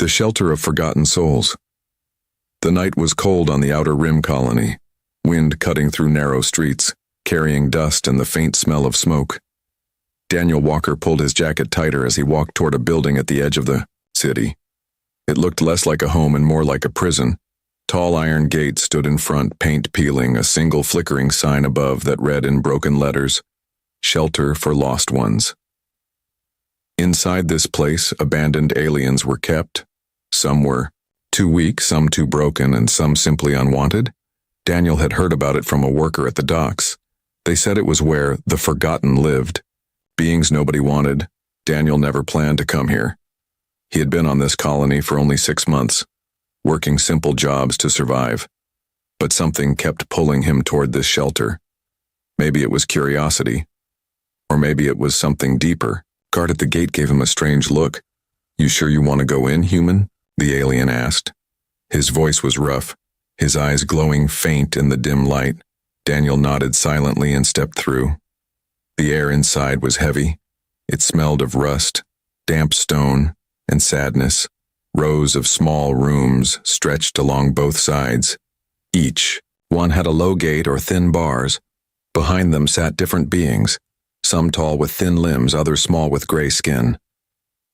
The shelter of forgotten souls. The night was cold on the outer rim colony, wind cutting through narrow streets, carrying dust and the faint smell of smoke. Daniel Walker pulled his jacket tighter as he walked toward a building at the edge of the city. It looked less like a home and more like a prison. Tall iron gates stood in front, paint peeling, a single flickering sign above that read in broken letters, "Shelter for Lost Ones." Inside this place, abandoned aliens were kept. Some were too weak, some too broken, and some simply unwanted. Daniel had heard about it from a worker at the docks. They said it was where the forgotten lived. Beings nobody wanted. Daniel never planned to come here. He had been on this colony for only 6 months, working simple jobs to survive. But something kept pulling him toward this shelter. Maybe it was curiosity. Or maybe it was something deeper. Guard at the gate gave him a strange look. "You sure you want to go in, human?" the alien asked. His voice was rough, his eyes glowing faint in the dim light. Daniel nodded silently and stepped through. The air inside was heavy. It smelled of rust, damp stone, and sadness. Rows of small rooms stretched along both sides. Each one had a low gate or thin bars. Behind them sat different beings, some tall with thin limbs, others small with gray skin.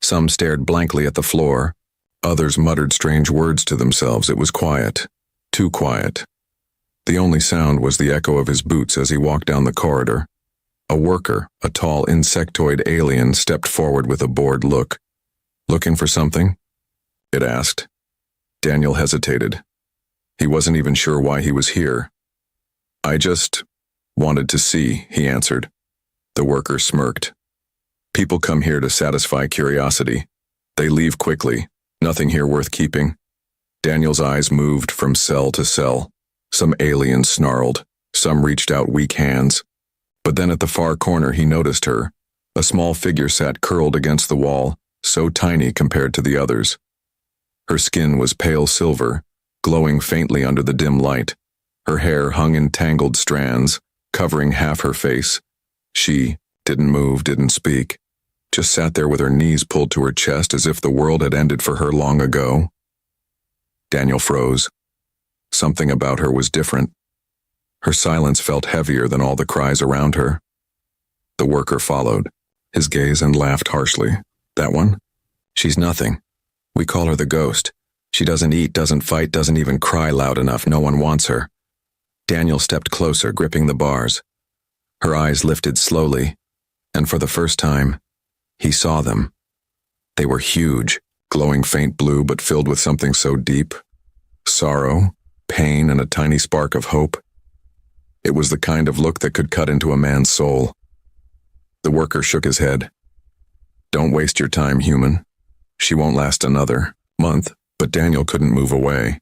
Some stared blankly at the floor. Others muttered strange words to themselves. It was quiet. Too quiet. The only sound was the echo of his boots as he walked down the corridor. A worker, a tall insectoid alien, stepped forward with a bored look. "Looking for something?" it asked. Daniel hesitated. He wasn't even sure why he was here. "I just wanted to see," he answered. The worker smirked. "People come here to satisfy curiosity. They leave quickly. Nothing here worth keeping." Daniel's eyes moved from cell to cell. Some aliens snarled. Some reached out weak hands. But then at the far corner he noticed her. A small figure sat curled against the wall, so tiny compared to the others. Her skin was pale silver, glowing faintly under the dim light. Her hair hung in tangled strands, covering half her face. She didn't move, didn't speak. Just sat there with her knees pulled to her chest as if the world had ended for her long ago. Daniel froze. Something about her was different. Her silence felt heavier than all the cries around her. The worker followed, his gaze, and laughed harshly. "That one? She's nothing. We call her the ghost. She doesn't eat, doesn't fight, doesn't even cry loud enough. No one wants her." Daniel stepped closer, gripping the bars. Her eyes lifted slowly, and for the first time, he saw them. They were huge, glowing faint blue but filled with something so deep. Sorrow, pain, and a tiny spark of hope. It was the kind of look that could cut into a man's soul. The worker shook his head. "Don't waste your time, human. She won't last another month." But Daniel couldn't move away.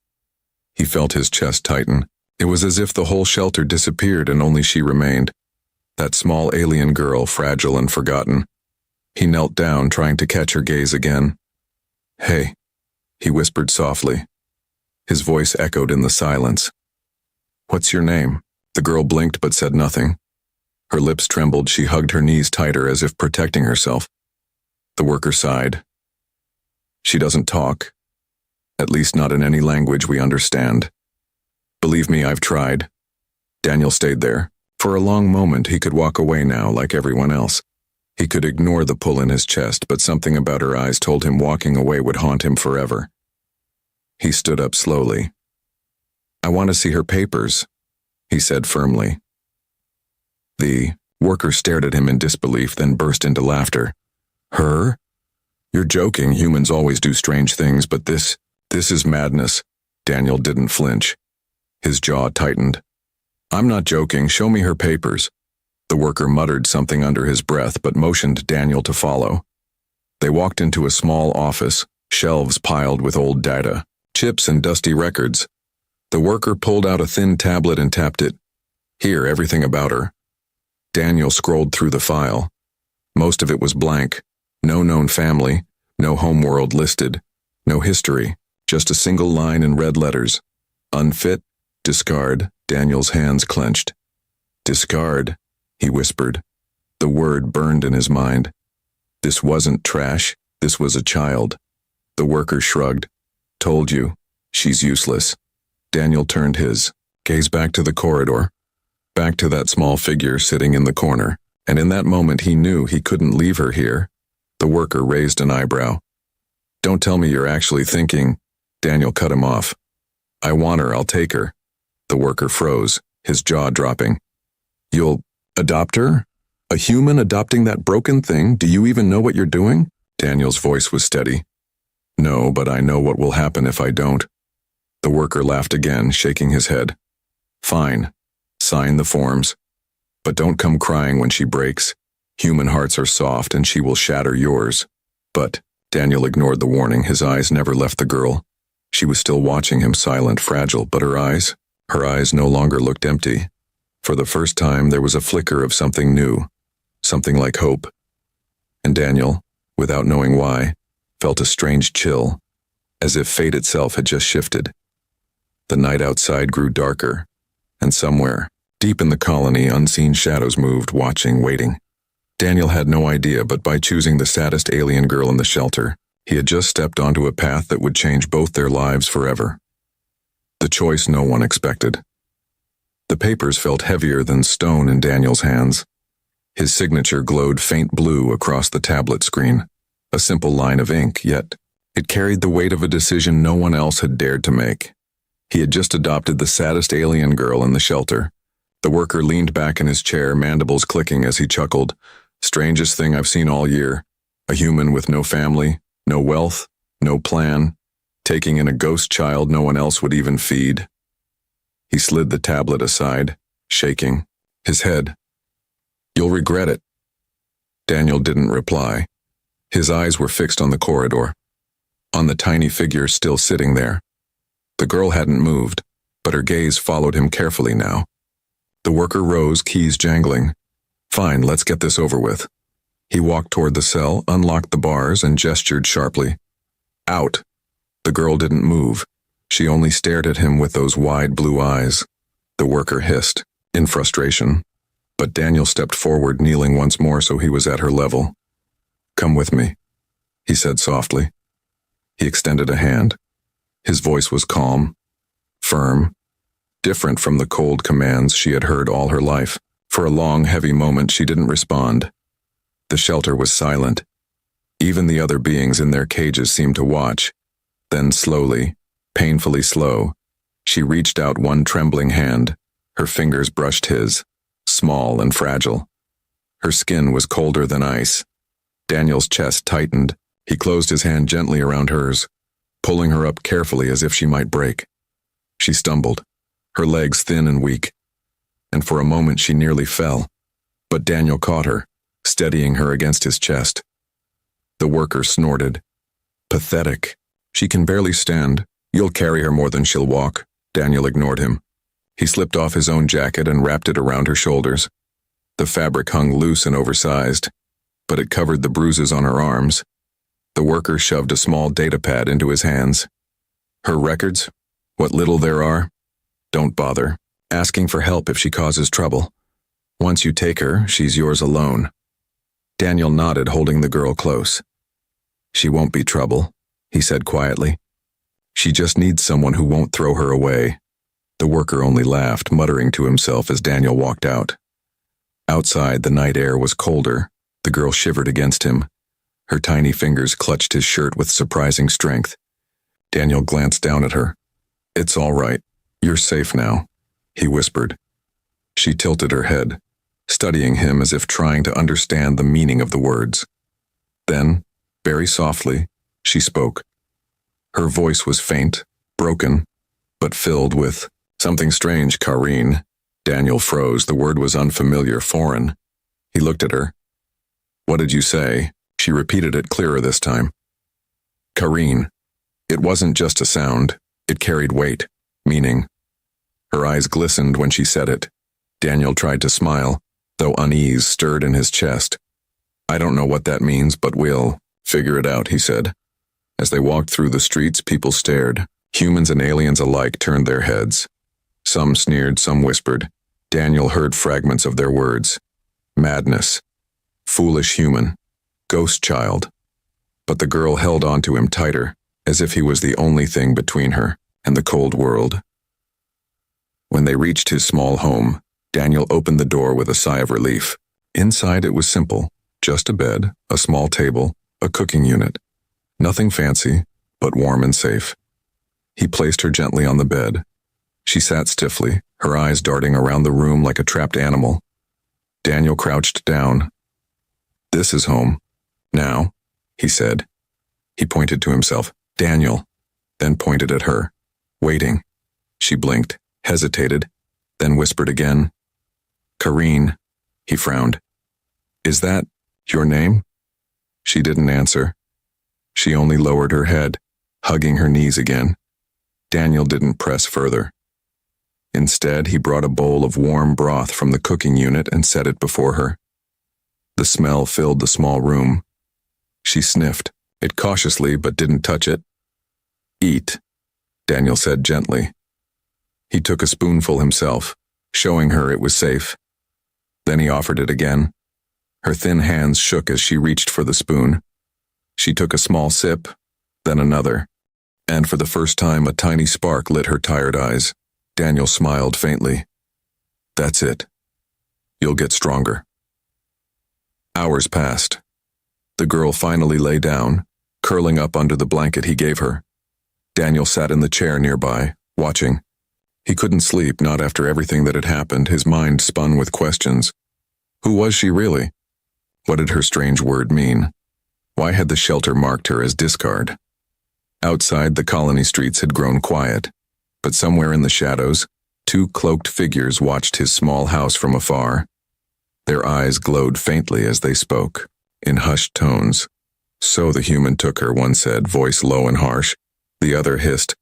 He felt his chest tighten. It was as if the whole shelter disappeared and only she remained. That small alien girl, fragile and forgotten. He knelt down, trying to catch her gaze again. "Hey," he whispered softly. His voice echoed in the silence. "What's your name?" The girl blinked but said nothing. Her lips trembled. She hugged her knees tighter as if protecting herself. The worker sighed. "She doesn't talk. At least not in any language we understand. Believe me, I've tried." Daniel stayed there. For a long moment he could walk away now like everyone else. He could ignore the pull in his chest, but something about her eyes told him walking away would haunt him forever. He stood up slowly. "I want to see her papers," he said firmly. The worker stared at him in disbelief, then burst into laughter. "Her? You're joking. Humans always do strange things, but this is madness." Daniel didn't flinch. His jaw tightened. "I'm not joking. Show me her papers." The worker muttered something under his breath but motioned Daniel to follow. They walked into a small office, shelves piled with old data, chips and dusty records. The worker pulled out a thin tablet and tapped it. "Here, everything about her." Daniel scrolled through the file. Most of it was blank. No known family, no homeworld listed, no history, just a single line in red letters. "Unfit, discard." Daniel's hands clenched. "Discard," he whispered. The word burned in his mind. This wasn't trash. This was a child. The worker shrugged. Told you. She's useless. Daniel turned his gaze back to the corridor, back to that small figure sitting in the corner, and in that moment he knew he couldn't leave her here. The worker raised an eyebrow. Don't tell me you're actually thinking. Daniel cut him off. I want her, I'll take her. The worker froze, his jaw dropping. You'll adopt her? A human adopting that broken thing? Do you even know what you're doing? Daniel's voice was steady. No, but I know what will happen if I don't. The worker laughed again, shaking his head. Fine. Sign the forms. But don't come crying when she breaks. Human hearts are soft and she will shatter yours. But Daniel ignored the warning. His eyes never left the girl. She was still watching him, silent, fragile, but her eyes no longer looked empty. For the first time, there was a flicker of something new, something like hope. And Daniel, without knowing why, felt a strange chill, as if fate itself had just shifted. The night outside grew darker, and somewhere, deep in the colony, unseen shadows moved, watching, waiting. Daniel had no idea, but by choosing the saddest alien girl in the shelter, he had just stepped onto a path that would change both their lives forever. The choice no one expected. The papers felt heavier than stone in Daniel's hands. His signature glowed faint blue across the tablet screen, a simple line of ink, yet it carried the weight of a decision no one else had dared to make. He had just adopted the saddest alien girl in the shelter. The worker leaned back in his chair, mandibles clicking as he chuckled. Strangest thing I've seen all year. A human with no family, no wealth, no plan, taking in a ghost child no one else would even feed. He slid the tablet aside, shaking his head. You'll regret it. Daniel didn't reply. His eyes were fixed on the corridor, on the tiny figure still sitting there. The girl hadn't moved, but her gaze followed him carefully now. The worker rose, keys jangling. Fine, let's get this over with. He walked toward the cell, unlocked the bars, and gestured sharply. Out. The girl didn't move. She only stared at him with those wide blue eyes. The worker hissed, in frustration. But Daniel stepped forward, kneeling once more so he was at her level. Come with me, he said softly. He extended a hand. His voice was calm, firm, different from the cold commands she had heard all her life. For a long, heavy moment, she didn't respond. The shelter was silent. Even the other beings in their cages seemed to watch. Then slowly, painfully slow, she reached out one trembling hand. Her fingers brushed his, small and fragile. Her skin was colder than ice. Daniel's chest tightened. He closed his hand gently around hers, pulling her up carefully as if she might break. She stumbled, her legs thin and weak, and for a moment she nearly fell. But Daniel caught her, steadying her against his chest. The worker snorted. Pathetic. She can barely stand. You'll carry her more than she'll walk. Daniel ignored him. He slipped off his own jacket and wrapped it around her shoulders. The fabric hung loose and oversized, but it covered the bruises on her arms. The worker shoved a small data pad into his hands. Her records? What little there are? Don't bother asking for help if she causes trouble. Once you take her, she's yours alone. Daniel nodded, holding the girl close. She won't be trouble, he said quietly. She just needs someone who won't throw her away. The worker only laughed, muttering to himself as Daniel walked out. Outside, the night air was colder. The girl shivered against him. Her tiny fingers clutched his shirt with surprising strength. Daniel glanced down at her. It's all right. You're safe now, he whispered. She tilted her head, studying him as if trying to understand the meaning of the words. Then, very softly, she spoke. Her voice was faint, broken, but filled with something strange. Karine. Daniel froze. The word was unfamiliar, foreign. He looked at her. What did you say? She repeated it clearer this time. Karine. It wasn't just a sound. It carried weight, meaning. Her eyes glistened when she said it. Daniel tried to smile, though unease stirred in his chest. I don't know what that means, but we'll figure it out, he said. As they walked through the streets, people stared. Humans and aliens alike turned their heads. Some sneered, some whispered. Daniel heard fragments of their words. Madness. Foolish human. Ghost child. But the girl held on to him tighter, as if he was the only thing between her and the cold world. When they reached his small home, Daniel opened the door with a sigh of relief. Inside it was simple, just a bed, a small table, a cooking unit. Nothing fancy, but warm and safe. He placed her gently on the bed. She sat stiffly, her eyes darting around the room like a trapped animal. Daniel crouched down. "This is home. Now," he said. He pointed to himself. "Daniel," then pointed at her. "Waiting." She blinked, hesitated, then whispered again. "Kareen," he frowned. "Is that your name?" She didn't answer. She only lowered her head, hugging her knees again. Daniel didn't press further. Instead, he brought a bowl of warm broth from the cooking unit and set it before her. The smell filled the small room. She sniffed it cautiously but didn't touch it. "Eat," Daniel said gently. He took a spoonful himself, showing her it was safe. Then he offered it again. Her thin hands shook as she reached for the spoon. She took a small sip, then another, and for the first time a tiny spark lit her tired eyes. Daniel smiled faintly. "That's it. You'll get stronger." Hours passed. The girl finally lay down, curling up under the blanket he gave her. Daniel sat in the chair nearby, watching. He couldn't sleep, not after everything that had happened. His mind spun with questions. Who was she really? What did her strange word mean? Why had the shelter marked her as discard? Outside, the colony streets had grown quiet, but somewhere in the shadows, two cloaked figures watched his small house from afar. Their eyes glowed faintly as they spoke, in hushed tones. "So the human took her," one said, voice low and harsh. The other hissed,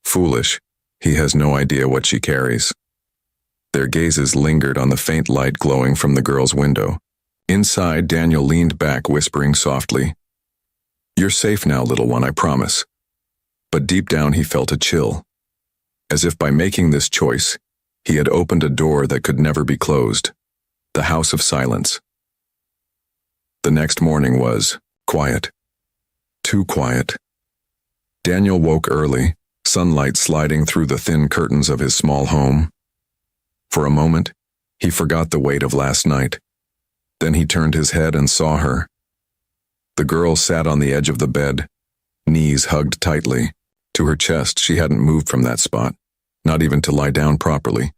"Foolish. He has no idea what she carries." Their gazes lingered on the faint light glowing from the girl's window. Inside, Daniel leaned back, whispering softly, "You're safe now, little one, I promise." But deep down he felt a chill. As if by making this choice, he had opened a door that could never be closed. The house of silence. The next morning was quiet. Too quiet. Daniel woke early, sunlight sliding through the thin curtains of his small home. For a moment, he forgot the weight of last night. Then he turned his head and saw her. The girl sat on the edge of the bed, knees hugged tightly. To her chest, she hadn't moved from that spot, not even to lie down properly.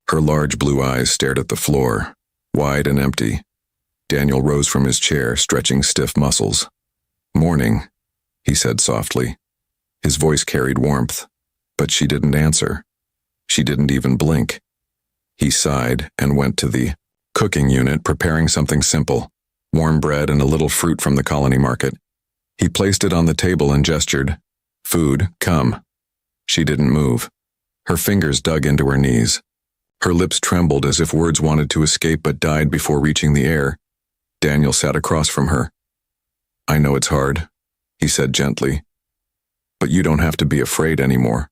Her large blue eyes stared at the floor, wide and empty. Daniel rose from his chair, stretching stiff muscles. "Morning," he said softly. His voice carried warmth, but she didn't answer. She didn't even blink. He sighed and went to the cooking unit, preparing something simple, warm bread and a little fruit from the colony market. He placed it on the table and gestured, "Food, come." She didn't move. Her fingers dug into her knees. Her lips trembled as if words wanted to escape but died before reaching the air. Daniel sat across from her. "I know it's hard," he said gently, "but you don't have to be afraid anymore."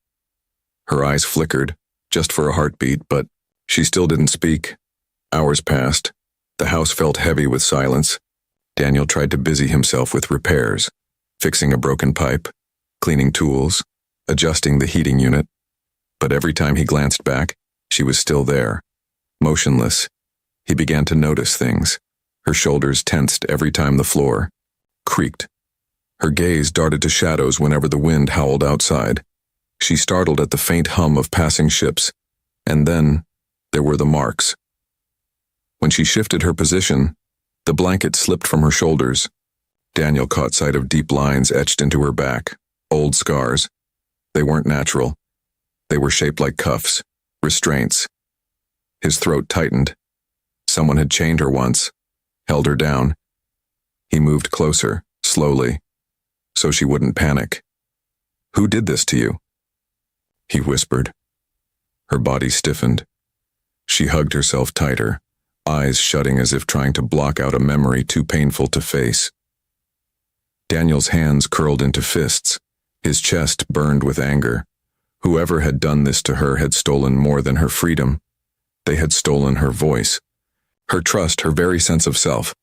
Her eyes flickered, just for a heartbeat, but she still didn't speak. Hours passed. The house felt heavy with silence. Daniel tried to busy himself with repairs, fixing a broken pipe, cleaning tools, adjusting the heating unit. But every time he glanced back, she was still there, motionless. He began to notice things. Her shoulders tensed every time the floor creaked. Her gaze darted to shadows whenever the wind howled outside. She startled at the faint hum of passing ships, and then there were the marks. When she shifted her position, the blanket slipped from her shoulders. Daniel caught sight of deep lines etched into her back, old scars. They weren't natural. They were shaped like cuffs, restraints. His throat tightened. Someone had chained her once, held her down. He moved closer, slowly, so she wouldn't panic. "Who did this to you?" he whispered. Her body stiffened. She hugged herself tighter, eyes shutting as if trying to block out a memory too painful to face. Daniel's hands curled into fists. His chest burned with anger. Whoever had done this to her had stolen more than her freedom. They had stolen her voice, her trust, her very sense of self.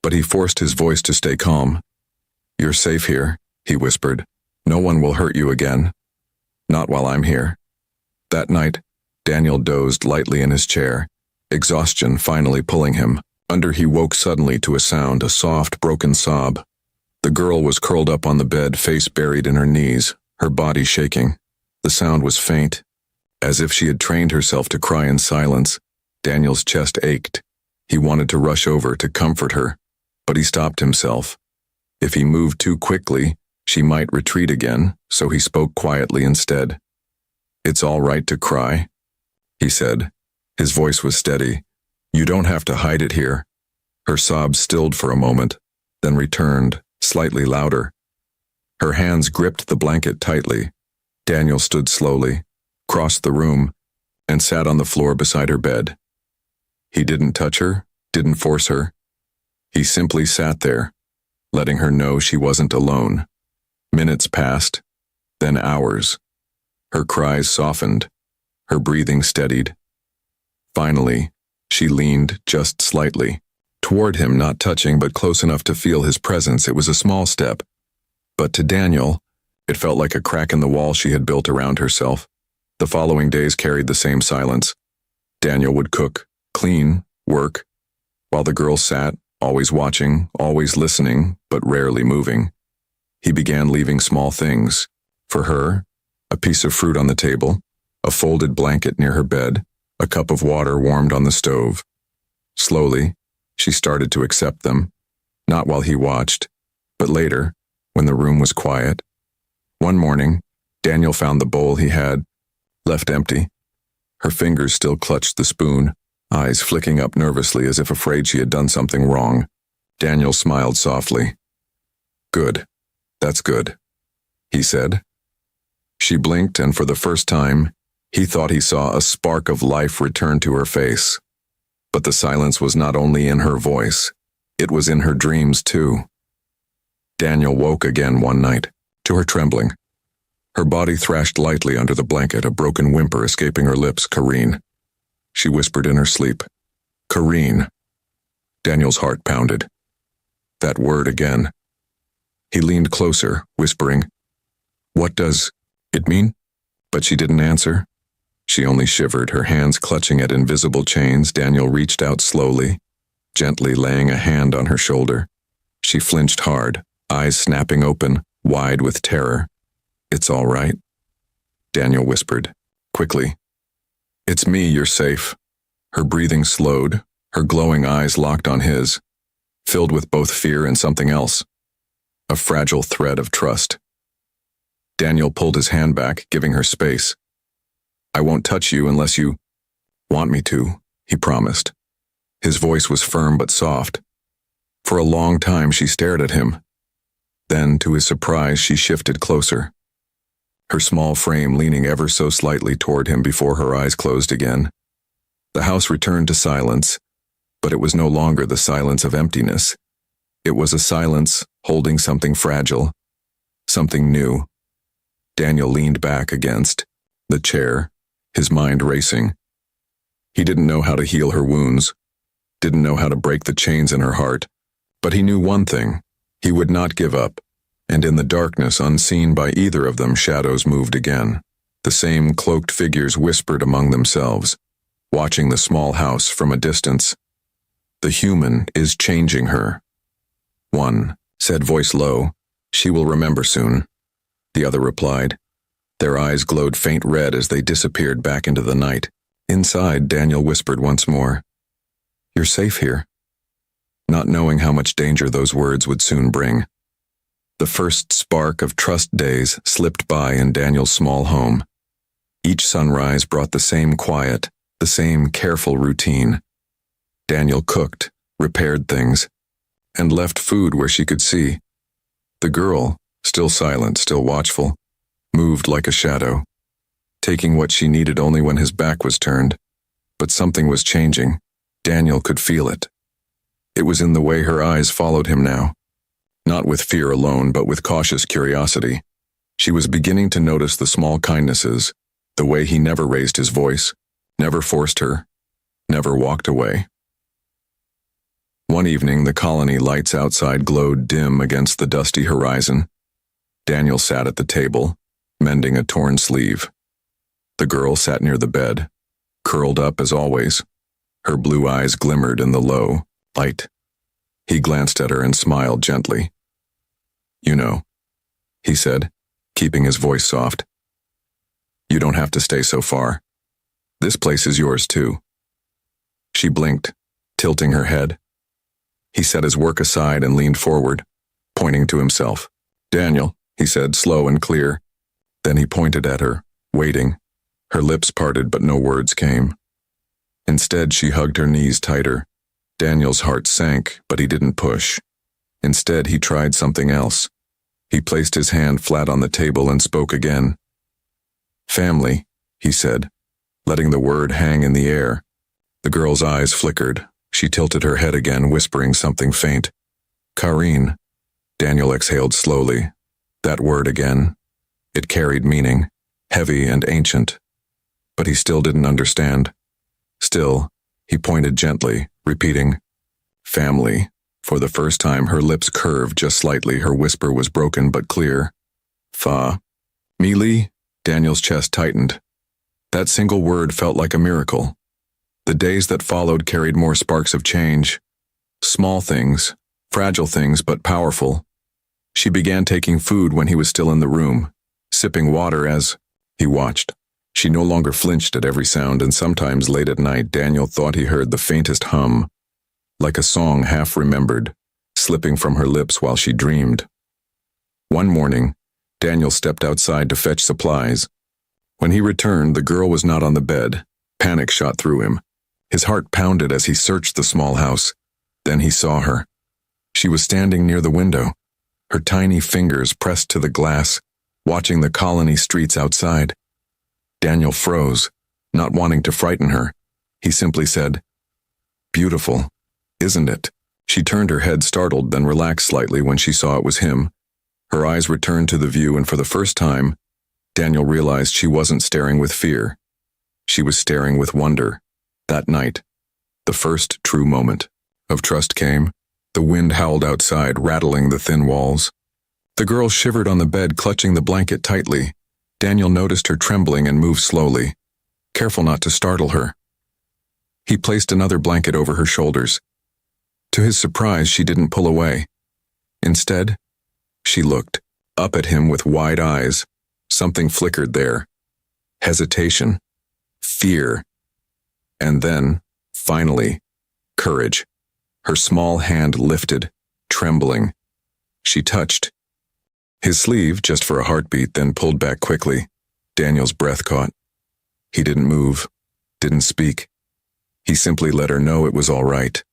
But he forced his voice to stay calm. "You're safe here," he whispered. No one will hurt you again. Not while I'm here. That night, Daniel dozed lightly in his chair, exhaustion finally pulling him. He woke suddenly to a sound, a soft, broken sob. The girl was curled up on the bed, face buried in her knees, her body shaking. The sound was faint, as if she had trained herself to cry in silence. Daniel's chest ached. He wanted to rush over to comfort her, but he stopped himself. If he moved too quickly, she might retreat again, so he spoke quietly instead. "It's all right to cry," he said. His voice was steady. "You don't have to hide it here." Her sobs stilled for a moment, then returned, slightly louder. Her hands gripped the blanket tightly. Daniel stood slowly, crossed the room, and sat on the floor beside her bed. He didn't touch her, didn't force her. He simply sat there, letting her know she wasn't alone. Minutes passed, then hours. Her cries softened, her breathing steadied. Finally, she leaned just slightly, toward him, not touching but close enough to feel his presence. It was a small step, but to Daniel, it felt like a crack in the wall she had built around herself. The following days carried the same silence. Daniel would cook, clean, work, while the girl sat, always watching, always listening, but rarely moving. He began leaving small things. For her, a piece of fruit on the table, a folded blanket near her bed, a cup of water warmed on the stove. Slowly, she started to accept them, not while he watched, but later, when the room was quiet. One morning, Daniel found the bowl he had left empty. Her fingers still clutched the spoon, eyes flicking up nervously as if afraid she had done something wrong. Daniel smiled softly. "Good. That's good," he said. She blinked, and for the first time, he thought he saw a spark of life return to her face. But the silence was not only in her voice, it was in her dreams too. Daniel woke again one night, to her trembling. Her body thrashed lightly under the blanket, a broken whimper escaping her lips. "Kareen," she whispered in her sleep. "Kareen." Daniel's heart pounded. That word again. He leaned closer, whispering, "What does it mean?" But she didn't answer. She only shivered, her hands clutching at invisible chains. Daniel reached out slowly, gently laying a hand on her shoulder. She flinched hard, eyes snapping open, wide with terror. "It's all right," Daniel whispered, quickly. "It's me, you're safe." Her breathing slowed, her glowing eyes locked on his, filled with both fear and something else. A fragile thread of trust. Daniel pulled his hand back, giving her space. "I won't touch you unless you want me to," he promised. His voice was firm but soft. For a long time she stared at him. Then, to his surprise, she shifted closer, her small frame leaning ever so slightly toward him before her eyes closed again. The house returned to silence, but it was no longer the silence of emptiness. It was a silence holding something fragile, something new. Daniel leaned back against the chair, his mind racing. He didn't know how to heal her wounds, didn't know how to break the chains in her heart, but he knew one thing: he would not give up. And in the darkness, unseen by either of them, shadows moved again. The same cloaked figures whispered among themselves, watching the small house from a distance. "The human is changing her." One said, voice low, "She will remember soon." The other replied. Their eyes glowed faint red as they disappeared back into the night. Inside, Daniel whispered once more, "You're safe here," not knowing how much danger those words would soon bring. The first spark of trust days slipped by in Daniel's small home. Each sunrise brought the same quiet, the same careful routine. Daniel cooked, repaired things, and left food where she could see. The girl, still silent, still watchful, moved like a shadow, taking what she needed only when his back was turned. But something was changing. Daniel could feel it. It was in the way her eyes followed him now. Not with fear alone, but with cautious curiosity. She was beginning to notice the small kindnesses, the way he never raised his voice, never forced her, never walked away. One evening, the colony lights outside glowed dim against the dusty horizon. Daniel sat at the table, mending a torn sleeve. The girl sat near the bed, curled up as always. Her blue eyes glimmered in the low light. He glanced at her and smiled gently. "You know," he said, keeping his voice soft. "You don't have to stay so far. This place is yours too." She blinked, tilting her head. He set his work aside and leaned forward, pointing to himself. "Daniel," he said, slow and clear. Then he pointed at her, waiting. Her lips parted, but no words came. Instead, she hugged her knees tighter. Daniel's heart sank, but he didn't push. Instead, he tried something else. He placed his hand flat on the table and spoke again. "Family," he said, letting the word hang in the air. The girl's eyes flickered. She tilted her head again, whispering something faint. "Kareen." Daniel exhaled slowly. That word again. It carried meaning, heavy and ancient. But he still didn't understand. Still, he pointed gently, repeating, "Family." For the first time, her lips curved just slightly. Her whisper was broken but clear. "Fa." "Mealy?" Daniel's chest tightened. That single word felt like a miracle. The days that followed carried more sparks of change. Small things, fragile things, but powerful. She began taking food when he was still in the room, sipping water as he watched. She no longer flinched at every sound, and sometimes late at night Daniel thought he heard the faintest hum, like a song half remembered, slipping from her lips while she dreamed. One morning, Daniel stepped outside to fetch supplies. When he returned, the girl was not on the bed. Panic shot through him. His heart pounded as he searched the small house. Then he saw her. She was standing near the window, her tiny fingers pressed to the glass, watching the colony streets outside. Daniel froze, not wanting to frighten her. He simply said, "Beautiful, isn't it?" She turned her head startled, then relaxed slightly when she saw it was him. Her eyes returned to the view, and for the first time, Daniel realized she wasn't staring with fear. She was staring with wonder. That night, the first true moment of trust came. The wind howled outside, rattling the thin walls. The girl shivered on the bed, clutching the blanket tightly. Daniel noticed her trembling and moved slowly, careful not to startle her. He placed another blanket over her shoulders. To his surprise, she didn't pull away. Instead, she looked up at him with wide eyes. Something flickered there. Hesitation. Fear. And then, finally, courage. Her small hand lifted, trembling. She touched his sleeve just for a heartbeat, then pulled back quickly. Daniel's breath caught. He didn't move, didn't speak. He simply let her know it was all right.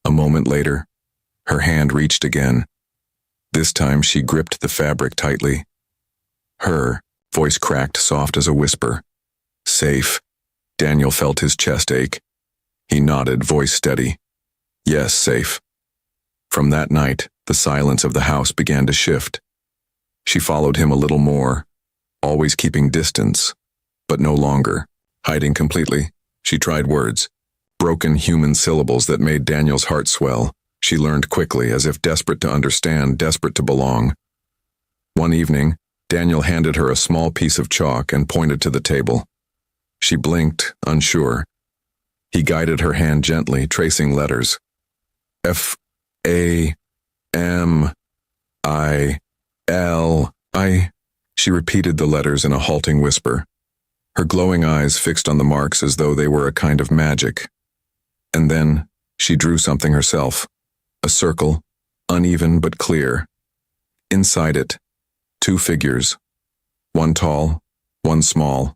A moment later, her hand reached again. This time she gripped the fabric tightly. Her voice cracked, soft as a whisper. "Safe." Daniel felt his chest ache. He nodded, voice steady. "Yes, safe." From that night, the silence of the house began to shift. She followed him a little more, always keeping distance, but no longer, hiding completely. She tried words, broken human syllables that made Daniel's heart swell. She learned quickly, as if desperate to understand, desperate to belong. One evening, Daniel handed her a small piece of chalk and pointed to the table. She blinked, unsure. He guided her hand gently, tracing letters. F-A-M-I-L-I. She repeated the letters in a halting whisper, her glowing eyes fixed on the marks as though they were a kind of magic. And then she drew something herself, a circle, uneven but clear. Inside it, 2 figures, one tall, one small.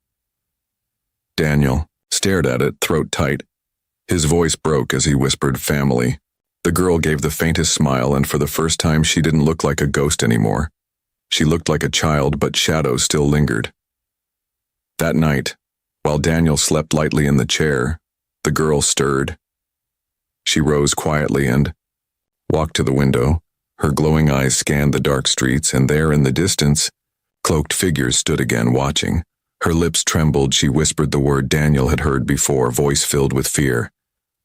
Daniel stared at it, throat tight. His voice broke as he whispered, "Family." The girl gave the faintest smile, and for the first time she didn't look like a ghost anymore. She looked like a child, but shadows still lingered. That night, while Daniel slept lightly in the chair, the girl stirred. She rose quietly and walked to the window. Her glowing eyes scanned the dark streets, and there in the distance, cloaked figures stood again, watching. Her lips trembled. She whispered the word Daniel had heard before, voice filled with fear.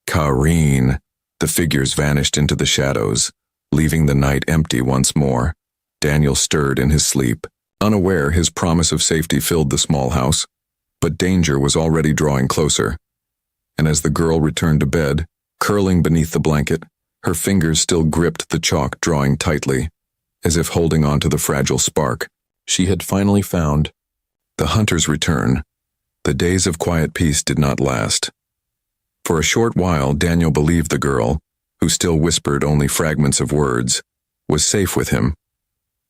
"Kareen." The figures vanished into the shadows, leaving the night empty once more. Daniel stirred in his sleep, unaware his promise of safety filled the small house, but danger was already drawing closer. And as the girl returned to bed, curling beneath the blanket, her fingers still gripped the chalk, drawing tightly, as if holding on to the fragile spark she had finally found. The hunter's return. The days of quiet peace did not last. For a short while, Daniel believed the girl, who still whispered only fragments of words, was safe with him.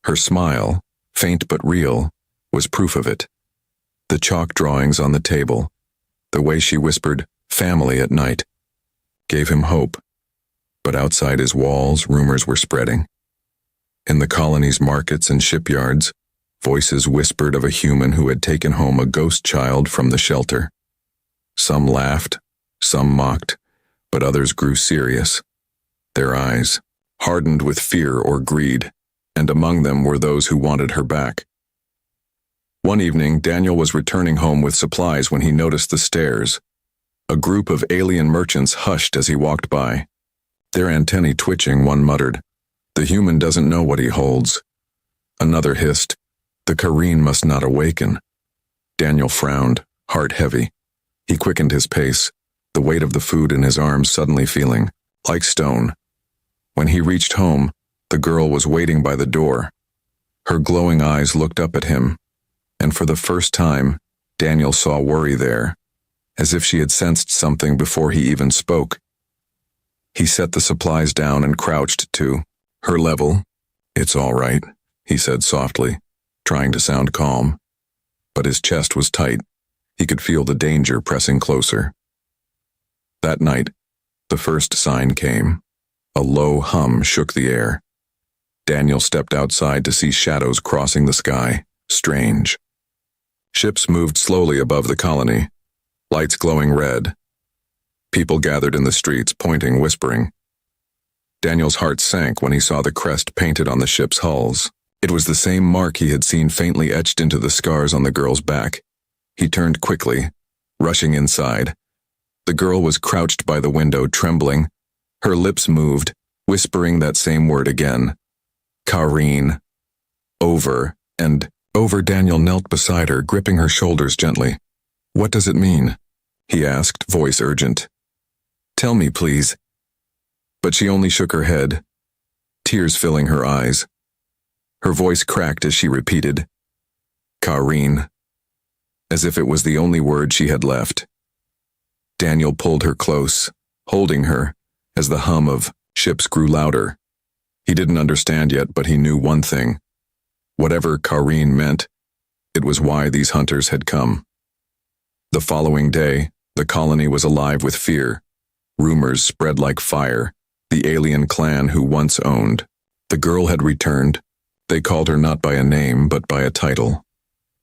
Her smile, faint but real, was proof of it. The chalk drawings on the table, the way she whispered "family" at night, gave him hope. But outside his walls, rumors were spreading. In the colony's markets and shipyards, voices whispered of a human who had taken home a ghost child from the shelter. Some laughed, some mocked, but others grew serious. Their eyes, hardened with fear or greed, and among them were those who wanted her back. One evening, Daniel was returning home with supplies when he noticed the stairs. A group of alien merchants hushed as he walked by. Their antennae twitching, one muttered, "The human doesn't know what he holds." Another hissed, "The Kareen must not awaken." Daniel frowned, heart heavy. He quickened his pace, the weight of the food in his arms suddenly feeling like stone. When he reached home, the girl was waiting by the door. Her glowing eyes looked up at him, and for the first time, Daniel saw worry there, as if she had sensed something before he even spoke. He set the supplies down and crouched to her level. "It's all right," he said softly, trying to sound calm. But his chest was tight. He could feel the danger pressing closer. That night, the first sign came. A low hum shook the air. Daniel stepped outside to see shadows crossing the sky, strange. Ships moved slowly above the colony, lights glowing red. People gathered in the streets, pointing, whispering. Daniel's heart sank when he saw the crest painted on the ship's hulls. It was the same mark he had seen faintly etched into the scars on the girl's back. He turned quickly, rushing inside. The girl was crouched by the window, trembling. Her lips moved, whispering that same word again. Kareen. Over and over. Daniel knelt beside her, gripping her shoulders gently. "What does it mean?" he asked, voice urgent. "Tell me, please." But she only shook her head, tears filling her eyes. Her voice cracked as she repeated, "Kareen," as if it was the only word she had left. Daniel pulled her close, holding her, as the hum of ships grew louder. He didn't understand yet, but he knew one thing. Whatever Kareen meant, it was why these hunters had come. The following day, the colony was alive with fear. Rumors spread like fire. The alien clan who once owned. The girl had returned. They called her not by a name, but by a title.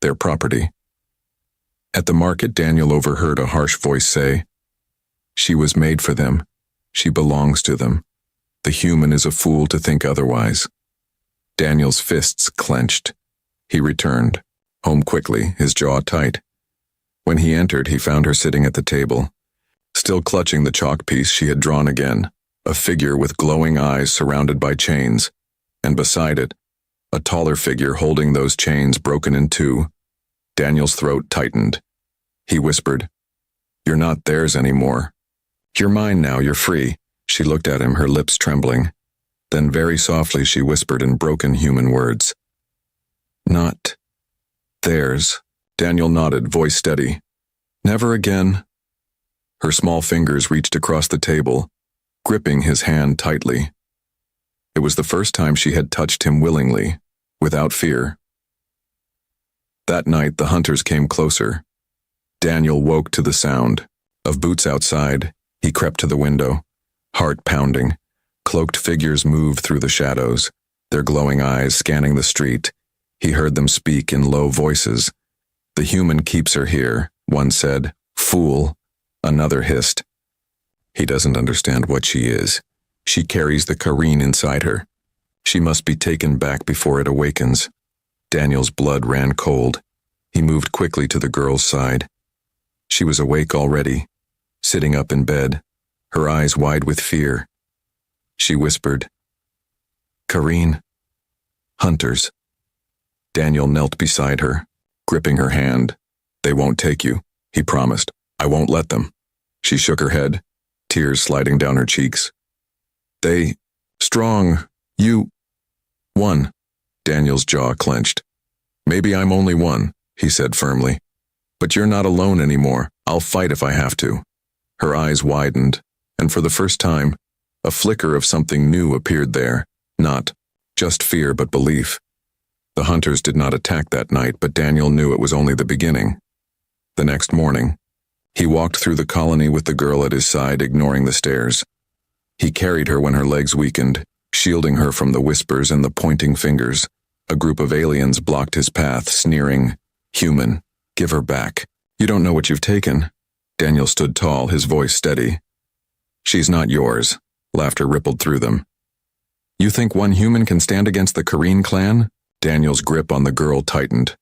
Their property. At the market, Daniel overheard a harsh voice say, "She was made for them. She belongs to them. The human is a fool to think otherwise." Daniel's fists clenched. He returned, home quickly, his jaw tight. When he entered, he found her sitting at the table, still clutching the chalk piece she had drawn again, a figure with glowing eyes surrounded by chains, and beside it, a taller figure holding those chains broken in two. Daniel's throat tightened. He whispered, "You're not theirs anymore. You're mine now, you're free." She looked at him, her lips trembling. Then very softly she whispered in broken human words, "Not theirs." Daniel nodded, voice steady. "Never again." Her small fingers reached across the table, gripping his hand tightly. It was the first time she had touched him willingly, without fear. That night the hunters came closer. Daniel woke to the sound of boots outside. He crept to the window, heart pounding. Cloaked figures moved through the shadows, their glowing eyes scanning the street. He heard them speak in low voices. "The human keeps her here," one said. "Fool," another hissed. "He doesn't understand what she is. She carries the Kareen inside her. She must be taken back before it awakens." Daniel's blood ran cold. He moved quickly to the girl's side. She was awake already, sitting up in bed, her eyes wide with fear. She whispered, "Kareen, Hunters. Daniel knelt beside her, gripping her hand. They won't take you, he promised. I won't let them. She shook her head, tears sliding down her cheeks. They, strong, you, one. Daniel's jaw clenched. Maybe I'm only one, he said firmly. But you're not alone anymore. I'll fight if I have to. Her eyes widened, and for the first time, a flicker of something new appeared there, not just fear but belief. The hunters did not attack that night, but Daniel knew it was only the beginning. The next morning, he walked through the colony with the girl at his side, ignoring the stares. He carried her when her legs weakened, shielding her from the whispers and the pointing fingers. A group of aliens blocked his path, sneering, "Human, give her back. You don't know what you've taken." Daniel stood tall, his voice steady. "She's not yours." Laughter rippled through them. "You think one human can stand against the Kareen clan?" Daniel's grip on the girl tightened.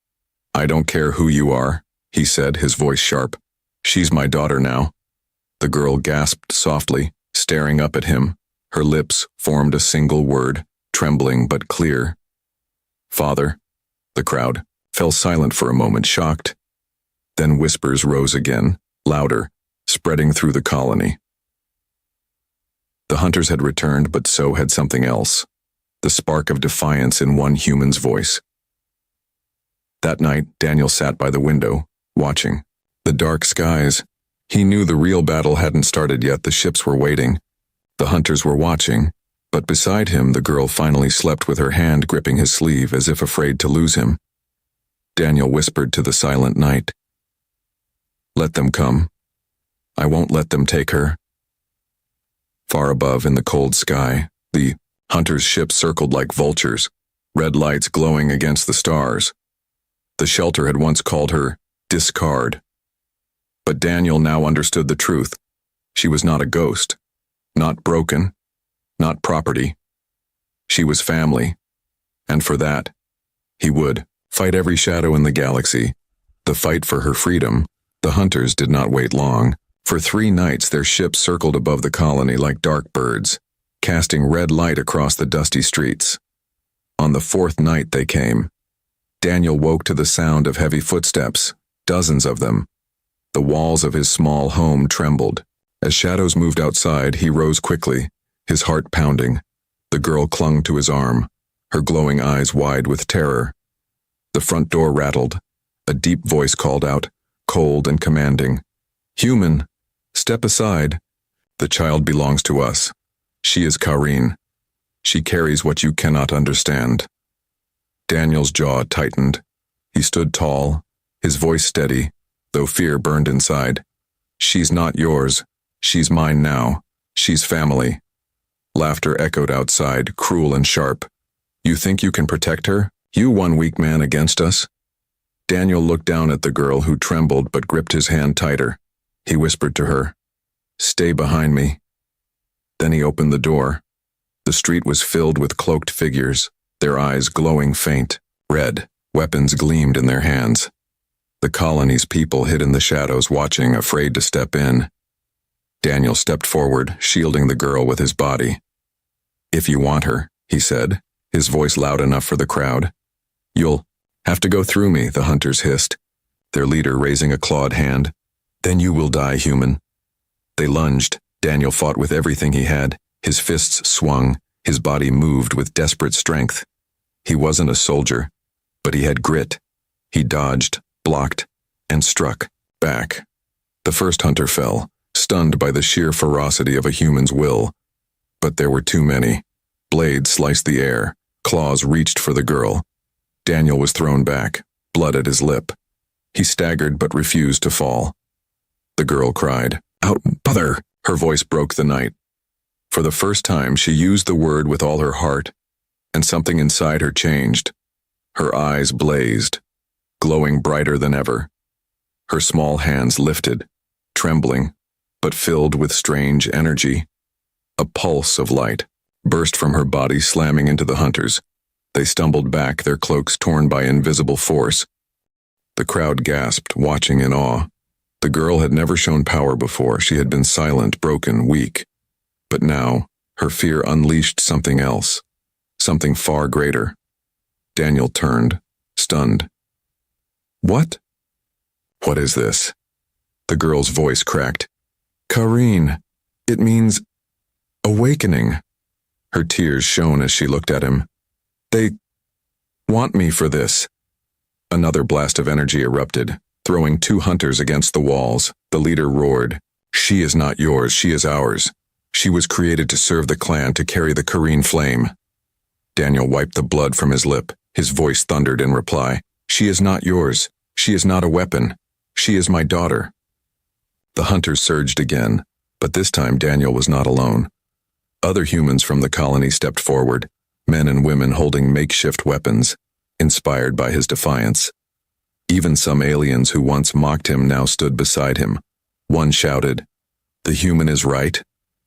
"I don't care who you are," he said, his voice sharp. "She's my daughter now." The girl gasped softly, staring up at him. Her lips formed a single word, trembling but clear. "Father." The crowd fell silent for a moment, shocked. Then whispers rose again, louder, spreading through the colony. The hunters had returned, but so had something else. The spark of defiance in one human's voice. That night, Daniel sat by the window, watching. The dark skies. He knew the real battle hadn't started yet. The ships were waiting. The hunters were watching, but beside him the girl finally slept with her hand gripping his sleeve as if afraid to lose him. Daniel whispered to the silent night, "Let them come. I won't let them take her." Far above in the cold sky, the hunters' ship circled like vultures, red lights glowing against the stars. The shelter had once called her discard. But Daniel now understood the truth. She was not a ghost, not broken, not property. She was family, and for that, he would fight every shadow in the galaxy. The fight for her freedom. The hunters did not wait long. For 3 nights their ships circled above the colony like dark birds, casting red light across the dusty streets. On the 4th night they came. Daniel woke to the sound of heavy footsteps, dozens of them. The walls of his small home trembled. As shadows moved outside, he rose quickly, his heart pounding. The girl clung to his arm, her glowing eyes wide with terror. The front door rattled. A deep voice called out, cold and commanding, "Human, step aside. The child belongs to us. She is Kareen. She carries what you cannot understand." Daniel's jaw tightened. He stood tall, his voice steady, though fear burned inside. "She's not yours. She's mine now. She's family." Laughter echoed outside, cruel and sharp. "You think you can protect her? You one weak man against us?" Daniel looked down at the girl who trembled but gripped his hand tighter. He whispered to her, "Stay behind me." Then he opened the door. The street was filled with cloaked figures, their eyes glowing faint, red. Weapons gleamed in their hands. The colony's people hid in the shadows, watching, afraid to step in. Daniel stepped forward, shielding the girl with his body. "If you want her," he said, his voice loud enough for the crowd. "You'll have to go through me," the hunters hissed, their leader raising a clawed hand. "Then you will die, human." They lunged. Daniel fought with everything he had. His fists swung, his body moved with desperate strength. He wasn't a soldier, but he had grit. He dodged, blocked, and struck back. The first hunter fell, stunned by the sheer ferocity of a human's will. But there were too many. Blades sliced the air, claws reached for the girl. Daniel was thrown back, blood at his lip. He staggered but refused to fall. The girl cried, "Out, mother!" Her voice broke the night. For the first time, she used the word with all her heart, and something inside her changed. Her eyes blazed, glowing brighter than ever. Her small hands lifted, trembling, but filled with strange energy. A pulse of light burst from her body, slamming into the hunters. They stumbled back, their cloaks torn by invisible force. The crowd gasped, watching in awe. The girl had never shown power before. She had been silent, broken, weak. But now, her fear unleashed something else, something far greater. Daniel turned, stunned. What? What is this? The girl's voice cracked. Kareen. It means awakening. Her tears shone as she looked at him. They want me for this. Another blast of energy erupted, throwing two hunters against the walls. The leader roared. She is not yours, she is ours. She was created to serve the clan, to carry the Kareen flame. Daniel wiped the blood from his lip. His voice thundered in reply. She is not yours. She is not a weapon. She is my daughter. The hunters surged again, but this time Daniel was not alone. Other humans from the colony stepped forward, men and women holding makeshift weapons, inspired by his defiance. Even some aliens who once mocked him now stood beside him. One shouted, "The human is right.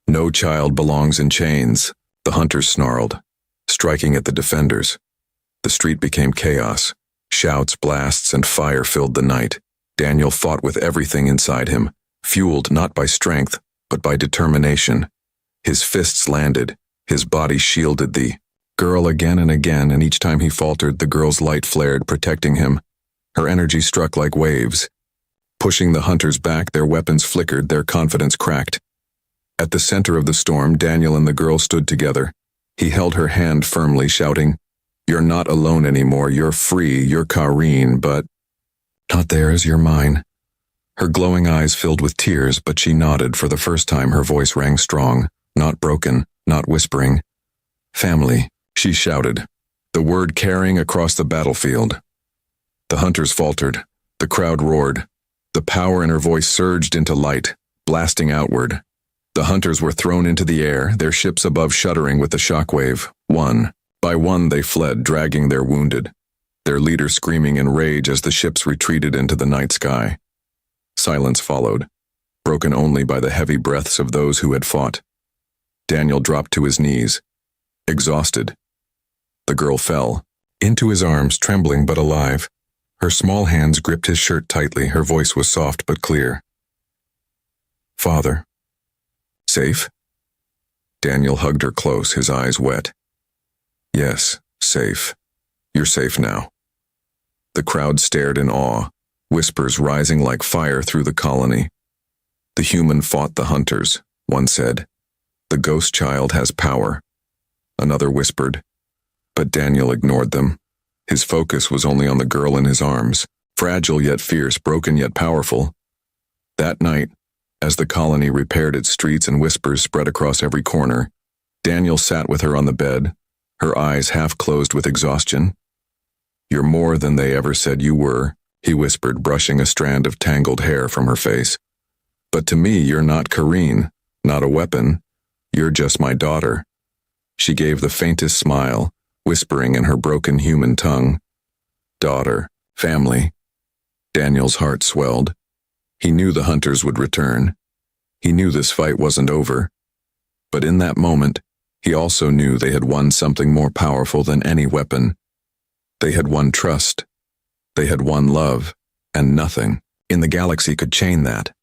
No child belongs in chains." The hunters snarled, striking at the defenders. The street became chaos. Shouts, blasts, and fire filled the night. Daniel fought with everything inside him, fueled not by strength, but by determination. His fists landed, his body shielded the girl again, and each time he faltered, the girl's light flared, protecting him. Her energy struck like waves. Pushing the hunters back, their weapons flickered, their confidence cracked. At the center of the storm, Daniel and the girl stood together. He held her hand firmly, shouting, "You're not alone anymore, you're free, you're Kareen, but not theirs, you're mine." Her glowing eyes filled with tears, but she nodded. For the first time, her voice rang strong, not broken, not whispering. "Family," she shouted, the word carrying across the battlefield. The hunters faltered. The crowd roared. The power in her voice surged into light, blasting outward. The hunters were thrown into the air, their ships above shuddering with the shockwave. One by one they fled, dragging their wounded, their leader screaming in rage as the ships retreated into the night sky. Silence followed, broken only by the heavy breaths of those who had fought. Daniel dropped to his knees, exhausted. The girl fell into his arms, trembling but alive. Her small hands gripped his shirt tightly. Her voice was soft but clear. "Father. Safe?" Daniel hugged her close, his eyes wet. "Yes, safe. You're safe now." The crowd stared in awe, whispers rising like fire through the colony. "The human fought the hunters," one said. "The ghost child has power." Another whispered, but Daniel ignored them. His focus was only on the girl in his arms, fragile yet fierce, broken yet powerful. That night, as the colony repaired its streets and whispers spread across every corner, Daniel sat with her on the bed, her eyes half closed with exhaustion. "You're more than they ever said you were," he whispered, brushing a strand of tangled hair from her face. "But to me, you're not Kareen, not a weapon. You're just my daughter." She gave the faintest smile, whispering in her broken human tongue. Daughter, family. Daniel's heart swelled. He knew the hunters would return. He knew this fight wasn't over. But in that moment, he also knew they had won something more powerful than any weapon. They had won trust. They had won love, and nothing in the galaxy could chain that.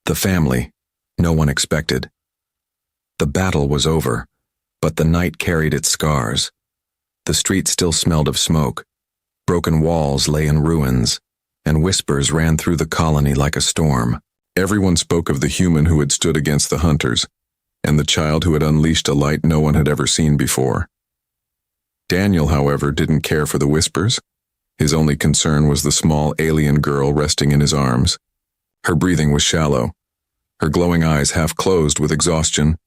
The family, no one expected. The battle was over, but the night carried its scars. The street still smelled of smoke. Broken walls lay in ruins, and whispers ran through the colony like a storm. Everyone spoke of the human who had stood against the hunters, and the child who had unleashed a light no one had ever seen before. Daniel, however, didn't care for the whispers. His only concern was the small alien girl resting in his arms. Her breathing was shallow, her glowing eyes half closed with exhaustion.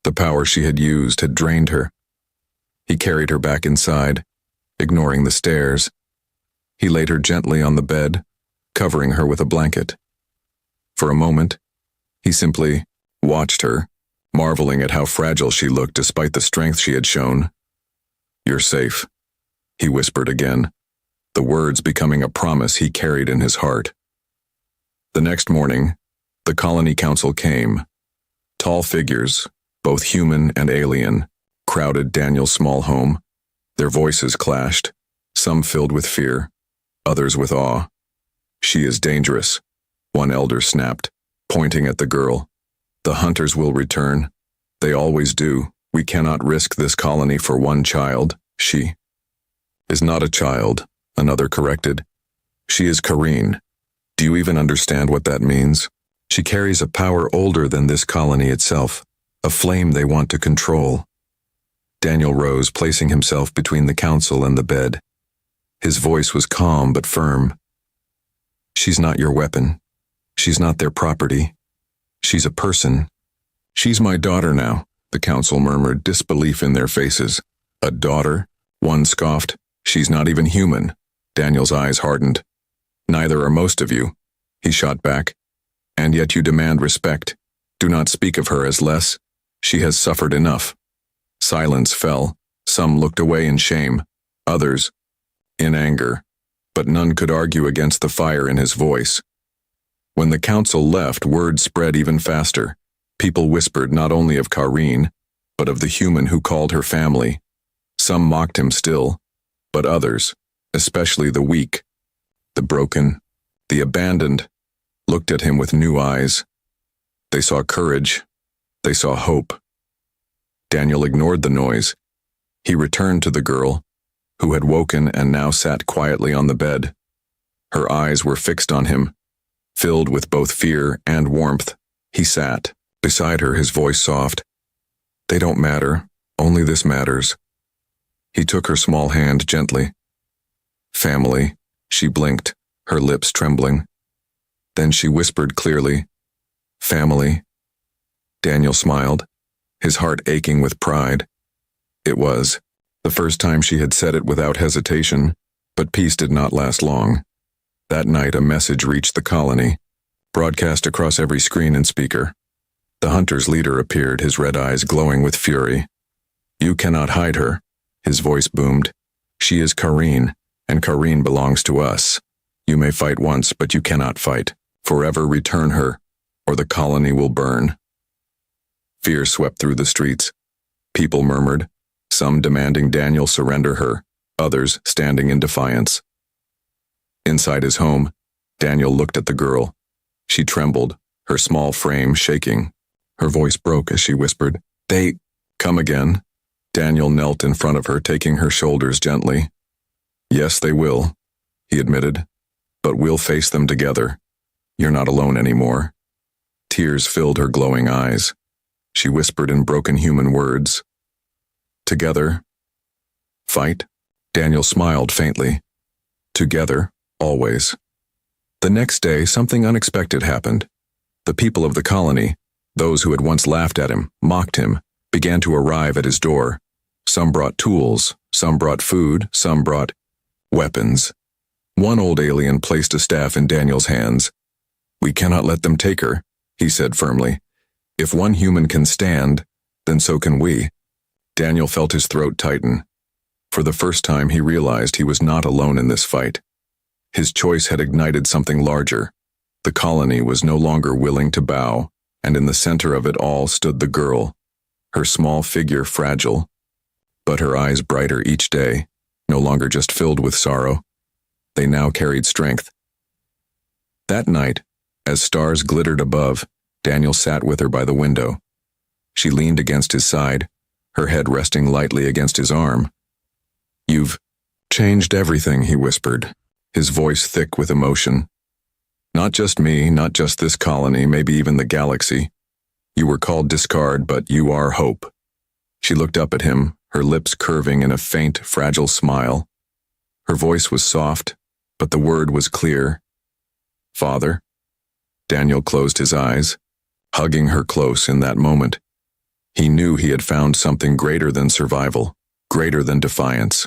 The power she had used had drained her. He carried her back inside, ignoring the stares. He laid her gently on the bed, covering her with a blanket. For a moment, he simply watched her, marveling at how fragile she looked despite the strength she had shown. "You're safe," he whispered again, the words becoming a promise he carried in his heart. The next morning, the colony council came. Tall figures, both human and alien, crowded Daniel's small home. Their voices clashed, some filled with fear, others with awe. "She is dangerous," one elder snapped, pointing at the girl. "The hunters will return. They always do. We cannot risk this colony for one child. She is not a child, another corrected. She is Kareen. Do you even understand what that means? She carries a power older than this colony itself, a flame they want to control. Daniel rose, placing himself between the council and the bed. His voice was calm but firm. She's not your weapon. She's not their property. She's a person. She's my daughter now, the council murmured, disbelief in their faces. A daughter? One scoffed. She's not even human. Daniel's eyes hardened. Neither are most of you, he shot back. And yet you demand respect. Do not speak of her as less. She has suffered enough. Silence fell. Some looked away in shame, others in anger, but none could argue against the fire in his voice. When the council left, word spread even faster. People whispered not only of Kareen, but of the human who called her family. Some mocked him still, but others, especially the weak, the broken, the abandoned, looked at him with new eyes. They saw courage. They saw hope. Daniel ignored the noise. He returned to the girl, who had woken and now sat quietly on the bed. Her eyes were fixed on him, filled with both fear and warmth. He sat beside her, his voice soft. They don't matter, only this matters. He took her small hand gently. Family, she blinked, her lips trembling. Then she whispered clearly, family. Daniel smiled, his heart aching with pride. It was the first time she had said it without hesitation, but peace did not last long. That night a message reached the colony, broadcast across every screen and speaker. The hunter's leader appeared, his red eyes glowing with fury. You cannot hide her, his voice boomed. She is Kareen, and Kareen belongs to us. You may fight once, but you cannot fight. Forever return her, or the colony will burn. Fear swept through the streets. People murmured, some demanding Daniel surrender her, others standing in defiance. Inside his home, Daniel looked at the girl. She trembled, her small frame shaking. Her voice broke as she whispered, "They come again." Daniel knelt in front of her, taking her shoulders gently. "Yes, they will," he admitted, "but we'll face them together. You're not alone anymore." Tears filled her glowing eyes. She whispered in broken human words, "Together, fight." Daniel smiled faintly. Together, always. The next day, something unexpected happened. The people of the colony, those who had once laughed at him, mocked him, began to arrive at his door. Some brought tools, some brought food, some brought weapons. One old alien placed a staff in Daniel's hands. "We cannot let them take her," he said firmly. "If one human can stand, then so can we." Daniel felt his throat tighten. For the first time he realized he was not alone in this fight. His choice had ignited something larger. The colony was no longer willing to bow, and in the center of it all stood the girl, her small figure fragile, but her eyes brighter each day, no longer just filled with sorrow. They now carried strength. That night, as stars glittered above, Daniel sat with her by the window. She leaned against his side, her head resting lightly against his arm. "You've changed everything," he whispered, his voice thick with emotion. "Not just me, not just this colony, maybe even the galaxy. You were called discard, but you are hope." She looked up at him, her lips curving in a faint, fragile smile. Her voice was soft, but the word was clear. "Father?" Daniel closed his eyes, hugging her close in that moment. He knew he had found something greater than survival, greater than defiance.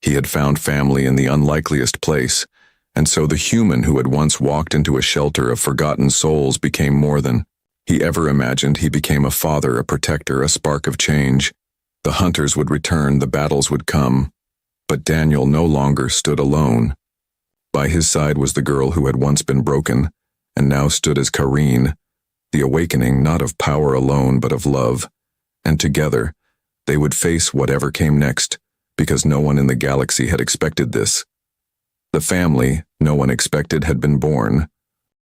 He had found family in the unlikeliest place, and so the human who had once walked into a shelter of forgotten souls became more than he ever imagined. He became a father, a protector, a spark of change. The hunters would return, the battles would come, but Daniel no longer stood alone. By his side was the girl who had once been broken, and now stood as Kareen, the awakening not of power alone but of love, and together they would face whatever came next, because no one in the galaxy had expected this. The family no one expected had been born,